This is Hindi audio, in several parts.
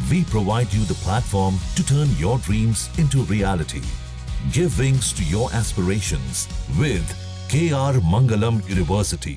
We provide you the platform to turn your dreams into reality. Give wings to your aspirations with KR Mangalam University.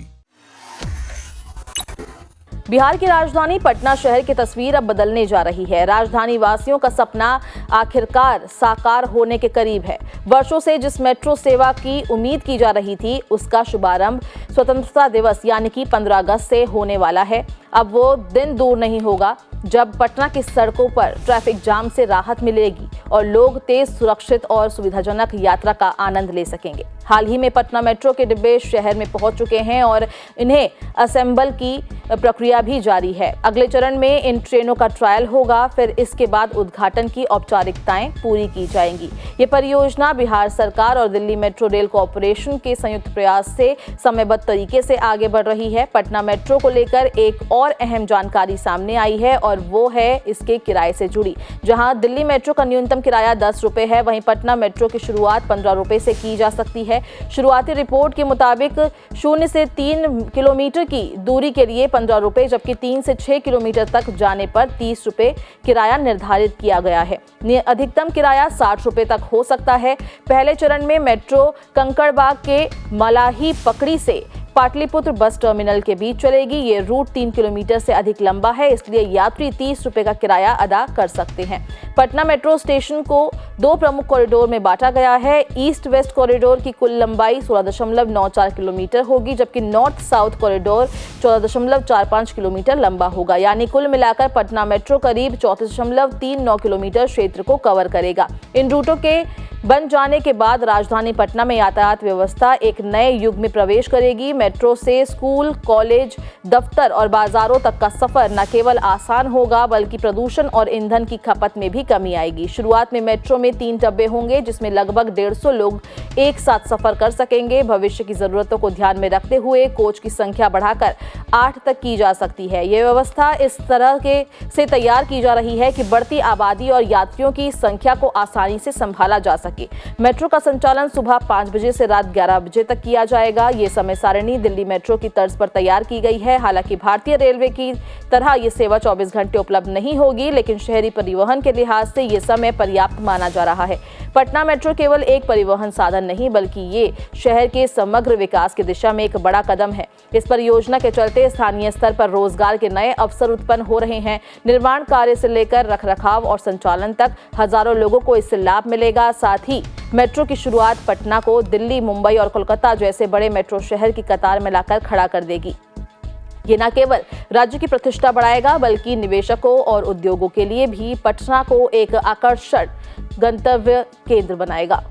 Bihar की राजधानी पटना शहर की तस्वीर अब बदलने जा रही है। राजधानी वासियों का सपना आखिरकार साकार होने के करीब है। वर्षों से जिस मेट्रो सेवा की उम्मीद की जा रही थी, उसका शुभारंभ स्वतंत्रता दिवस यानी कि 15 अगस्त से होने वाला है। अब वो दिन दूर नहीं होगा जब पटना की सड़कों पर ट्रैफिक जाम से राहत मिलेगी और लोग तेज, सुरक्षित और सुविधाजनक यात्रा का आनंद ले सकेंगे। हाल ही में पटना मेट्रो के डिब्बे शहर में पहुंच चुके हैं और इन्हें असेंबल की प्रक्रिया भी जारी है। अगले चरण में इन ट्रेनों का ट्रायल होगा, फिर इसके बाद उद्घाटन की औपचारिकताएं पूरी की जाएंगी। ये परियोजना बिहार सरकार और दिल्ली मेट्रो रेल कॉरपोरेशन के संयुक्त प्रयास से समयबद्ध तरीके से आगे बढ़ रही है। पटना मेट्रो को लेकर एक और अहम जानकारी सामने आई है और वो है इसके किराए से जुड़ी। जहां दिल्ली मेट्रो का न्यूनतम किराया 10 रुपए है, वहीं पटना मेट्रो की शुरुआत 15 रुपए से की जा सकती है। शुरुआती रिपोर्ट के मुताबिक 0 से 3 किलोमीटर की दूरी के लिए 15 रुपए, जबकि 3 से 6 किलोमीटर तक जाने पर 30 रुपए किराया निर्धारित किया गया है। अधिकतम किराया 60 रुपए तक हो सकता है। पहले चरण में मेट्रो कंकड़बाग के मलाही पकड़ी से पाटलिपुत्र बस टर्मिनल के बीच चलेगी। ये रूट 3 किलोमीटर से अधिक लंबा है, इसलिए यात्री 30 रुपए का किराया अदा कर सकते हैं। पटना मेट्रो स्टेशन को 2 प्रमुख कॉरिडोर में बांटा गया है। ईस्ट वेस्ट कॉरिडोर की कुल लंबाई 16.94 किलोमीटर होगी, जबकि नॉर्थ साउथ कॉरिडोर 14.45 किलोमीटर लंबा होगा। यानी कुल मिलाकर पटना मेट्रो करीब 34.39 किलोमीटर क्षेत्र को कवर करेगा। इन रूटों के बन जाने के बाद राजधानी पटना में यातायात व्यवस्था एक नए युग में प्रवेश करेगी। मेट्रो से स्कूल, कॉलेज, दफ्तर और बाजारों तक का सफर न केवल आसान होगा, बल्कि प्रदूषण और ईंधन की खपत में भी कमी आएगी। शुरुआत में मेट्रो में 3 डब्बे होंगे, जिसमें लगभग 150 लोग एक साथ सफर कर सकेंगे। भविष्य की जरूरतों को ध्यान में रखते हुए कोच की संख्या बढ़ाकर 8 तक की जा सकती है। यह व्यवस्था इस तरह से तैयार की जा रही है कि बढ़ती आबादी और यात्रियों की संख्या को आसानी से संभाला जा सके। मेट्रो का संचालन सुबह 5 बजे से रात 11 बजे तक किया जाएगा। ये समय सारणी दिल्ली मेट्रो की तर्ज पर तैयार की गई है। हालांकि भारतीय रेलवे की तरह ये सेवा 24 घंटे उपलब्ध नहीं होगी, लेकिन शहरी परिवहन के लिहाज से ये समय पर्याप्त माना जा रहा है। पटना मेट्रो केवल एक परिवहन साधन नहीं, बल्कि ये शहर के समग्र विकास की दिशा में एक बड़ा कदम है। इस परियोजना के चलते स्थानीय स्तर पर रोजगार के नए अवसर उत्पन्न हो रहे हैं। निर्माण कार्य से लेकर रखरखाव और संचालन तक हजारों लोगों को इससे लाभ मिलेगा। साथ ही मेट्रो की शुरुआत पटना को दिल्ली, मुंबई और कोलकाता जैसे बड़े मेट्रो शहर की कतार में लाकर खड़ा कर देगी। ये न केवल राज्य की प्रतिष्ठा बढ़ाएगा, बल्कि निवेशकों और उद्योगों के लिए भी पटना को एक आकर्षक गंतव्य केंद्र बनाएगा।